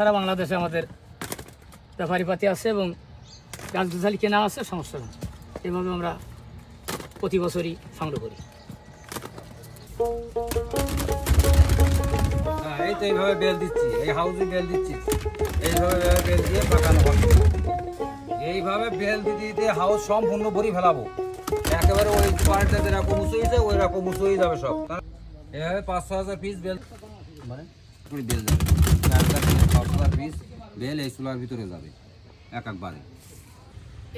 সারা বাংলাদেশে আমাদের ব্যাপারীপাতি আছে এবং গাছগাছালি কেনা আছে, সমস্যা নেই। এভাবে আমরা প্রতি বছরই সংগ্রহ করি। এই তো এইভাবে বেল দিচ্ছি, এই হাউজে বেল দিচ্ছি, এইভাবে বেল দিয়ে পাকানো হবে। এইভাবে বেল দিতে দিতে হাউস সম্পূর্ণ ভরি ফেলাবো, একেবারে ওই পার্টটা যেরকম উঁচু হয়েছে ওই রকম উঁচু হয়ে যাবে সব। এভাবে 500,000 পিস বেল মানে বেল যাবে, 500,000 পিস বেল এই চুলার ভিতরে যাবে একবারে।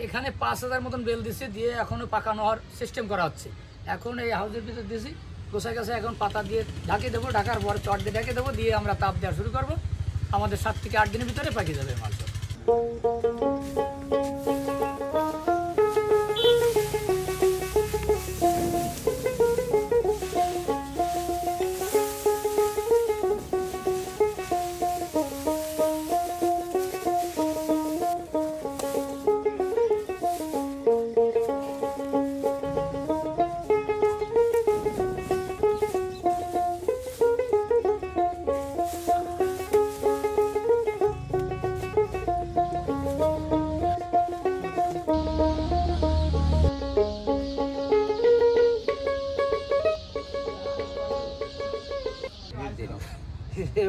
এখানে 5,000 মতন বেল দিচ্ছি, দিয়ে এখনও পাকানো হওয়ার সিস্টেম করা হচ্ছে। এখন এই হাউজের ভিতরে দিয়েছি, গোছায় গাছে এখন পাতা দিয়ে ঢাকে দেবো, ঢাকার পর চট দিয়ে ঢেকে দেবো, দিয়ে আমরা তাপ দেওয়া শুরু করবো। আমাদের 7 থেকে 8 দিনের ভিতরে পাকিয়ে যাবে মাল।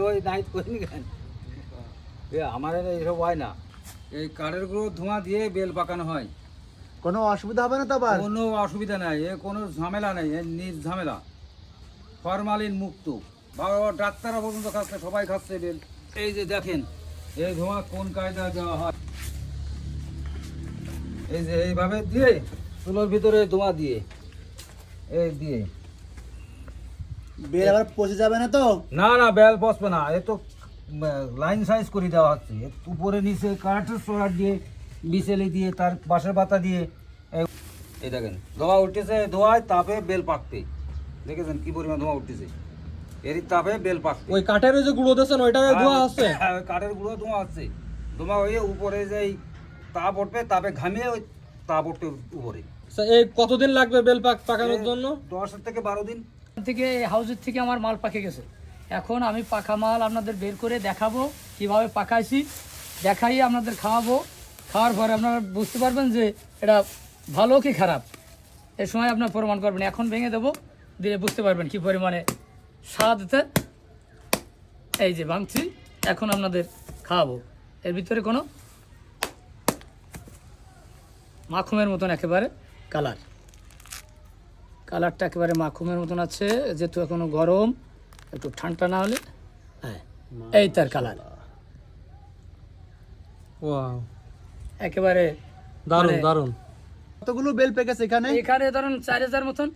ওই নাইট করিনি কেন, আমার এইসব হয় না। এই কাঠের গুঁড়ো ধোঁয়া দিয়ে বেল পাকানো হয়, কোনো অসুবিধা হবে না তো? আবার কোনো অসুবিধা নাই, এ কোনো ঝামেলা নেই, এর নিজ ঝামেলা, ফরমালিন মুক্ত। ডাক্তাররা পর্যন্ত খাচ্ছে, সবাই খাচ্ছে বেল। এই যে দেখেন এই ধোঁয়া কোন কায়দা দেওয়া হয়, এই যে এইভাবে দিয়ে চুলোর ভিতরে ধোঁয়া দিয়ে এই দিয়ে। বেল আবার পচে যাবে না তো? না না, বেল পচবে না, এ তো লাইন সাইজ করে দেওয়া হচ্ছে, উপরে নিচে কাঠের সোয়ার দিয়ে বিচেলি দিয়ে তার বাঁশের পাতা দিয়ে। এই দেখেন ধোঁয়া উঠতেছে, ধোঁয়ায় তাপে বেল পাকতে দেখেছেন কি পরিমাণ ধোঁয়া উঠতেছে, এর তাপে বেল পাকতে। ওই কাঠের যে গুঁড়ো দিয়েছেন ওইটা ধোঁয়া আছে, কাঠের গুঁড়ো ধোঁয়া আছে, ধোঁয়া হয়ে উপরে যে তাপ উঠবে, তাপে ঘামিয়ে ওই তাপ উঠবে উপরে। এই কতদিন লাগবে বেল পাকানোর জন্য? 10 থেকে 12 দিন। থেকে হাউজের থেকে আমার মাল পাকে গেছে, এখন আমি পাকা মাল আপনাদের বের করে দেখাবো কিভাবে পাকাইছি, দেখাই আপনাদের খাওয়াবো। খাওয়ার পরে আপনারা বুঝতে পারবেন যে এটা ভালো কি খারাপ, এ সময় আপনার প্রমাণ করবেন। এখন ভেঙে দেবো, দিয়ে বুঝতে পারবেন কি পরিমাণে স্বাদতে। এই যে ভাঙছি, এখন আপনাদের খাওয়াবো। এর ভিতরে কোনো মাখুমের মতন একেবারে কালারটা একেবারে মাখুমের মতন আছে, যেহেতু এখনো গরম, একটু ঠান্ডা না হলে হ্যাঁ এই তার কালার। ওয়াও, একেবারে দারুণ দারুণ। কতগুলো বেল পেকেছে এখানে? এখানে ধরুন 4,000 মতন।